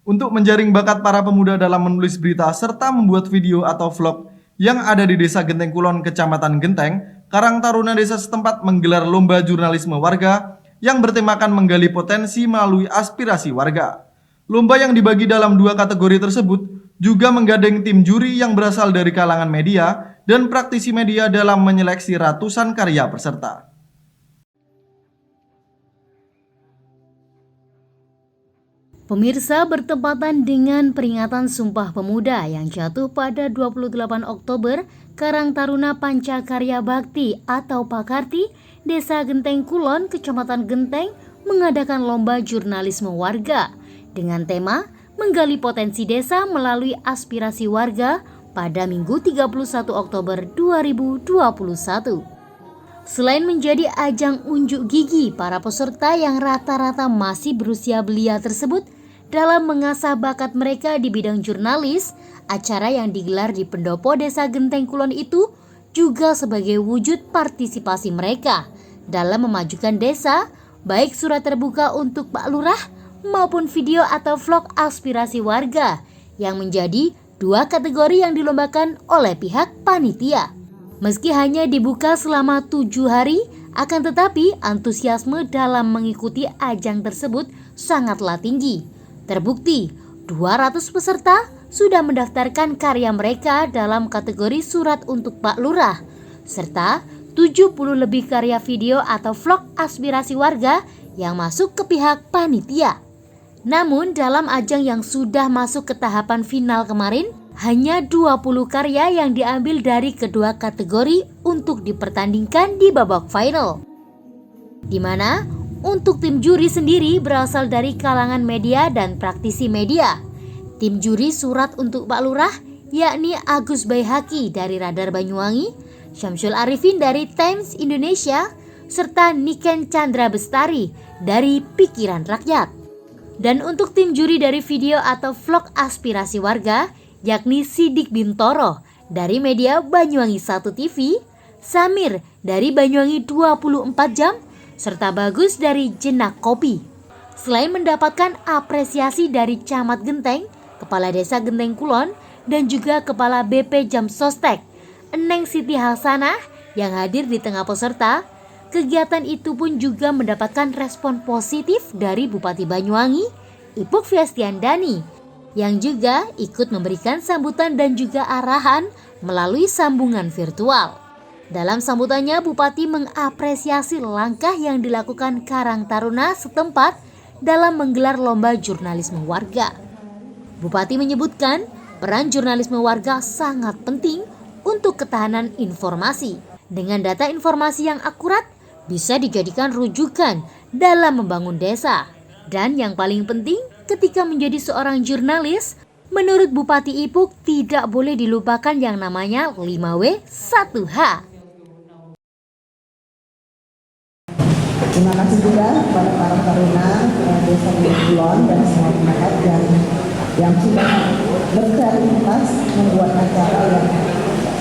Untuk menjaring bakat para pemuda dalam menulis berita serta membuat video atau vlog yang ada di Desa Genteng Kulon, Kecamatan Genteng, Karang Taruna desa setempat menggelar lomba jurnalisme warga yang bertemakan menggali potensi melalui aspirasi warga. Lomba yang dibagi dalam dua kategori tersebut juga menggandeng tim juri yang berasal dari kalangan media dan praktisi media dalam menyeleksi ratusan karya peserta. Pemirsa, bertepatan dengan peringatan Sumpah Pemuda yang jatuh pada 28 Oktober, Karang Taruna Pancakarya Bakti atau Pakarti, Desa Genteng Kulon, Kecamatan Genteng, mengadakan lomba jurnalisme warga dengan tema menggali potensi desa melalui aspirasi warga pada Minggu 31 Oktober 2021. Selain menjadi ajang unjuk gigi para peserta yang rata-rata masih berusia belia tersebut dalam mengasah bakat mereka di bidang jurnalis, acara yang digelar di pendopo Desa Genteng Kulon itu juga sebagai wujud partisipasi mereka dalam memajukan desa, baik surat terbuka untuk Pak Lurah maupun video atau vlog aspirasi warga yang menjadi dua kategori yang dilombakan oleh pihak panitia. Meski hanya dibuka selama 7 hari, akan tetapi antusiasme dalam mengikuti ajang tersebut sangatlah tinggi. Terbukti, 200 peserta sudah mendaftarkan karya mereka dalam kategori surat untuk Pak Lurah, serta 70 lebih karya video atau vlog aspirasi warga yang masuk ke pihak panitia. Namun dalam ajang yang sudah masuk ke tahapan final kemarin, hanya 20 karya yang diambil dari kedua kategori untuk dipertandingkan di babak final. Di mana untuk tim juri sendiri berasal dari kalangan media dan praktisi media. Tim juri surat untuk Pak Lurah yakni Agus Baihaki dari Radar Banyuwangi, Syamsul Arifin dari Times Indonesia, serta Niken Chandra Bestari dari Pikiran Rakyat. Dan untuk tim juri dari video atau vlog aspirasi warga yakni Sidik Bintoro dari media Banyuwangi 1 TV, Samir dari Banyuwangi 24 Jam, serta Bagus dari Jenak Kopi. Selain mendapatkan apresiasi dari Camat Genteng, Kepala Desa Genteng Kulon, dan juga Kepala BP Jam Sostek, Eneng Siti Hasanah yang hadir di tengah peserta, kegiatan itu pun juga mendapatkan respon positif dari Bupati Banyuwangi, Ipuk Fiastiandani, yang juga ikut memberikan sambutan dan juga arahan melalui sambungan virtual. Dalam sambutannya, Bupati mengapresiasi langkah yang dilakukan Karang Taruna setempat dalam menggelar lomba jurnalisme warga. Bupati menyebutkan peran jurnalisme warga sangat penting untuk ketahanan informasi. Dengan data informasi yang akurat bisa dijadikan rujukan dalam membangun desa. Dan yang paling penting, ketika menjadi seorang jurnalis, menurut Bupati Ipuk tidak boleh dilupakan yang namanya 5W 1H. Terima kasih juga kepada para taruna Desa Genteng Kulon dan semua pihak yang sudah berkreativitas membuat acara yang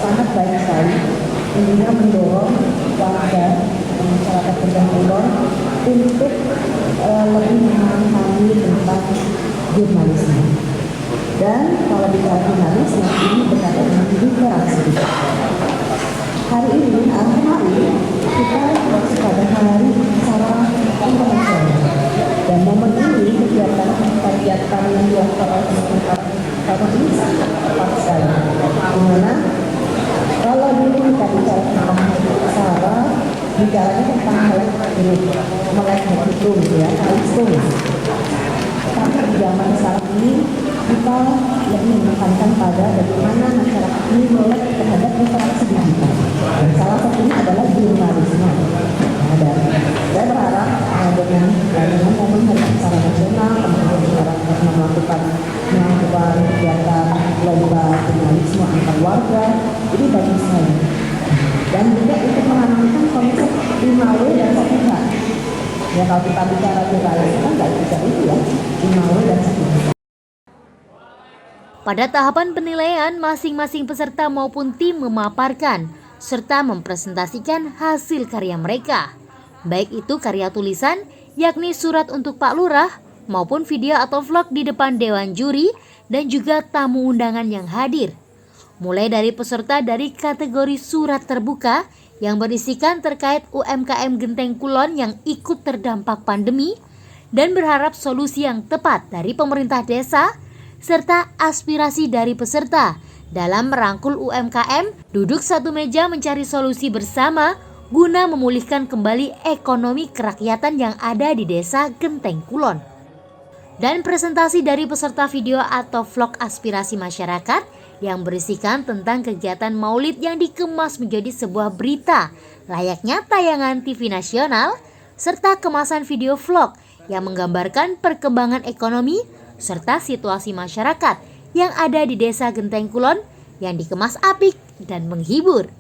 sangat baik sekali, tentunya mendorong warga masyarakat Genteng Kulon untuk lebih memahami tentang jurnalisme. Dan kalau bicara jurnalis, ini berkaitan dengan literasi. Hari ini, kita masuk pada hari secara internasional. Dan momen ini kegiatan yang dilakukan oleh teman-teman ini sangat tepat sekali. Dimana kalau dulu kita bicara tentang Sarah, bicaranya tentang melek hitung ya, hitung. Tapi di zaman sekarang ini kita lebih menekankan pada bagaimana masyarakat ini melek terhadap literasi digital. Dan salah satunya adalah jurnalisme. Dan saya berharap dengan momen hari secara nasional, teman-teman sekarang melakukan kegiatan lomba jurnalisme antar warga, ini bagus sekali. Dan juga untuk menanamkan konsep 5W dan 1H. Ya kalau kita bicara jurnalisme kan nggak bisa itu ya, 5W dan 1H. Pada tahapan penilaian, masing-masing peserta maupun tim memaparkan serta mempresentasikan hasil karya mereka. Baik itu karya tulisan, yakni surat untuk Pak Lurah, maupun video atau vlog di depan dewan juri dan juga tamu undangan yang hadir. Mulai dari peserta dari kategori surat terbuka yang berisikan terkait UMKM Genteng Kulon yang ikut terdampak pandemi dan berharap solusi yang tepat dari pemerintah desa serta aspirasi dari peserta dalam merangkul UMKM duduk satu meja mencari solusi bersama guna memulihkan kembali ekonomi kerakyatan yang ada di desa Genteng Kulon. Dan presentasi dari peserta video atau vlog aspirasi masyarakat yang berisikan tentang kegiatan maulid yang dikemas menjadi sebuah berita layaknya tayangan TV nasional serta kemasan video vlog yang menggambarkan perkembangan ekonomi serta situasi masyarakat yang ada di desa Genteng Kulon yang dikemas apik dan menghibur.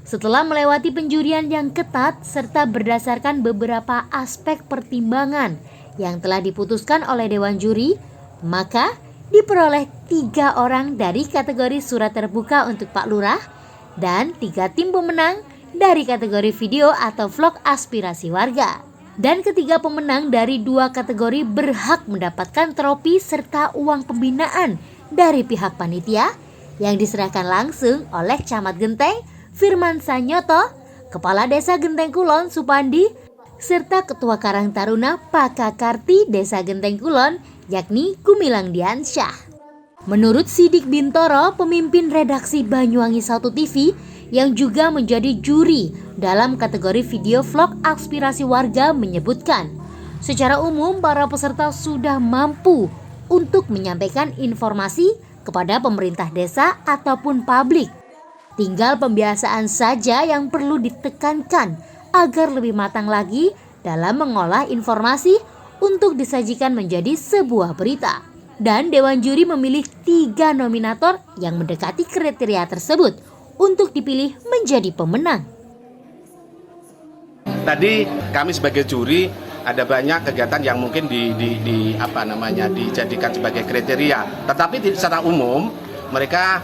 Setelah melewati penjurian yang ketat serta berdasarkan beberapa aspek pertimbangan yang telah diputuskan oleh Dewan Juri, maka diperoleh 3 orang dari kategori surat terbuka untuk Pak Lurah dan 3 tim pemenang dari kategori video atau vlog aspirasi warga. Dan ketiga pemenang dari 2 kategori berhak mendapatkan trofi serta uang pembinaan dari pihak panitia yang diserahkan langsung oleh Camat Genteng Firman Sanyoto, Kepala Desa Genteng Kulon Supandi, serta Ketua Karang Taruna Pakakarti Desa Genteng Kulon yakni Gumilang Diansyah. Menurut Sidik Bintoro, pemimpin redaksi Banyuwangi 1 TV yang juga menjadi juri dalam kategori video vlog aspirasi warga menyebutkan, secara umum para peserta sudah mampu untuk menyampaikan informasi kepada pemerintah desa ataupun publik. Tinggal pembiasaan saja yang perlu ditekankan agar lebih matang lagi dalam mengolah informasi untuk disajikan menjadi sebuah berita. Dan Dewan Juri memilih 3 nominator yang mendekati kriteria tersebut untuk dipilih menjadi pemenang. Tadi kami sebagai juri ada banyak kegiatan yang mungkin dijadikan sebagai kriteria. Tetapi secara umum mereka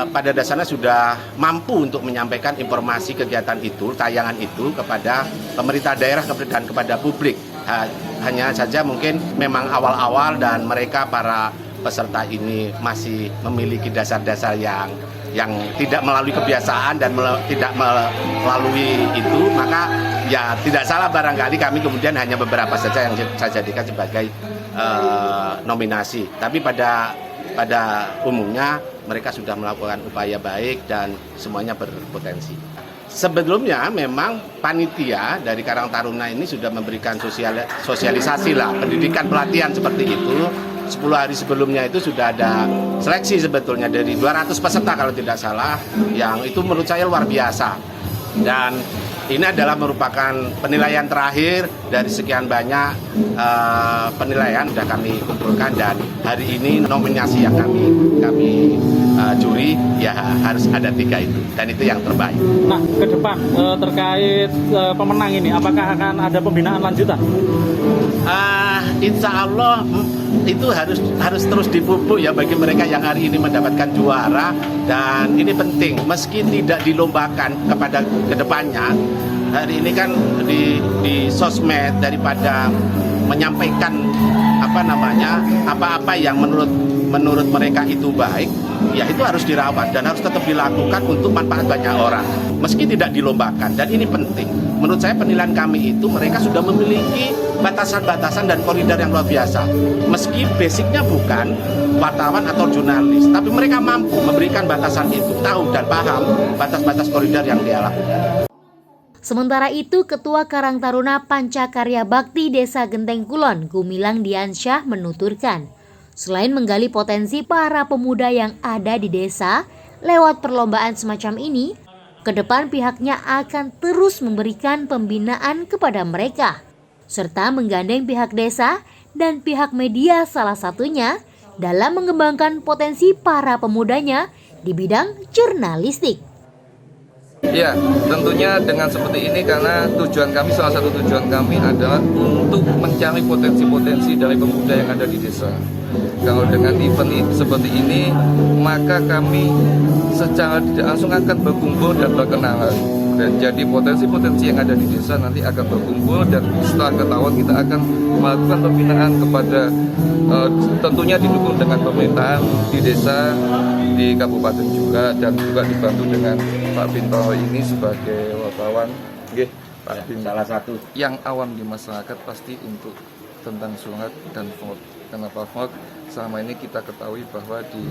pada dasarnya sudah mampu untuk menyampaikan informasi kegiatan itu, tayangan itu kepada pemerintah daerah dan kepada publik. Hanya saja mungkin memang awal-awal dan mereka para peserta ini masih memiliki dasar-dasar yang tidak melalui kebiasaan dan tidak melalui itu, maka ya tidak salah barangkali kami kemudian hanya beberapa saja yang saya jadikan sebagai nominasi. Tapi pada umumnya mereka sudah melakukan upaya baik dan semuanya berpotensi. Sebelumnya memang panitia dari Karang Taruna ini sudah memberikan sosialisasi lah, pendidikan pelatihan seperti itu. 10 hari sebelumnya itu sudah ada seleksi sebetulnya dari 200 peserta kalau tidak salah, yang itu menurut saya luar biasa. Dan ini adalah merupakan penilaian terakhir dari sekian banyak penilaian sudah kami kumpulkan, dan hari ini nominasi yang kami juri ya harus ada 3 itu, dan itu yang terbaik. Nah, ke depan terkait pemenang ini, apakah akan ada pembinaan lanjutan? Insya Allah itu harus terus dipupuk ya bagi mereka yang hari ini mendapatkan juara, dan ini penting meski tidak dilombakan kepada kedepannya. Hari ini kan di sosmed daripada menyampaikan apa-apa yang menurut mereka itu baik, ya itu harus dirawat dan harus tetap dilakukan untuk manfaat banyak orang meski tidak dilombakan, dan ini penting. Menurut saya penilaian kami itu mereka sudah memiliki batasan-batasan dan koridor yang luar biasa. Meski basicnya bukan wartawan atau jurnalis, tapi mereka mampu memberikan batasan itu, tahu dan paham batas-batas koridor yang dia lakukan. Sementara itu, Ketua Karang Taruna Pancakarya Bakti Desa Genteng Kulon, Gumilang Diansyah menuturkan, selain menggali potensi para pemuda yang ada di desa lewat perlombaan semacam ini, ke depan pihaknya akan terus memberikan pembinaan kepada mereka, serta menggandeng pihak desa dan pihak media salah satunya dalam mengembangkan potensi para pemudanya di bidang jurnalistik. Ya, tentunya dengan seperti ini karena salah satu tujuan kami adalah untuk mencari potensi-potensi dari pemuda yang ada di desa. Kalau dengan event seperti ini, maka kami secara tidak langsung akan berkumpul dan berkenalan. Dan jadi potensi-potensi yang ada di desa nanti akan berkumpul, dan setelah ketahuan kita akan melakukan pembinaan kepada tentunya didukung dengan pemerintahan di desa, di kabupaten juga, dan juga dibantu dengan Pak Bintoro ini sebagai wartawan. Nggih, Pak Bin, salah satu yang awam di masyarakat pasti untuk tentang sunat dan vote. Kenapa vote? Selama ini kita ketahui bahwa di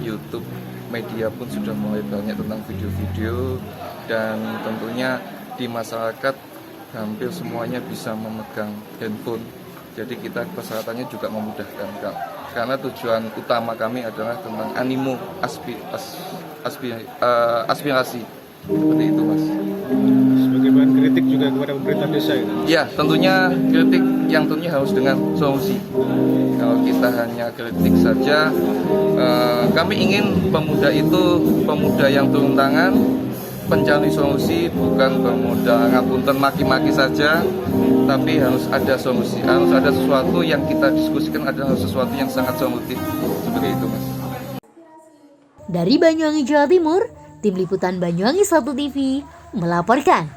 YouTube media pun sudah mulai banyak tentang video-video, dan tentunya di masyarakat hampir semuanya bisa memegang handphone. Jadi kita persyaratannya juga memudahkan, Kak. Karena tujuan utama kami adalah tentang animo aspirasi. Seperti itu, Mas. Sebagai bahan kritik juga kepada pemerintah desa ya? Ya, tentunya kritik yang tentunya harus dengan solusi. Kalau kita hanya kritik saja, kami ingin pemuda itu pemuda yang turun tangan, pencari solusi, bukan pemuda ngapunten maki-maki saja, tapi harus ada solusi, harus ada sesuatu yang kita diskusikan, adalah sesuatu yang sangat solutif. Seperti itu, Mas. Dari Banyuwangi, Jawa Timur, Tim Liputan Banyuwangi 1 TV melaporkan.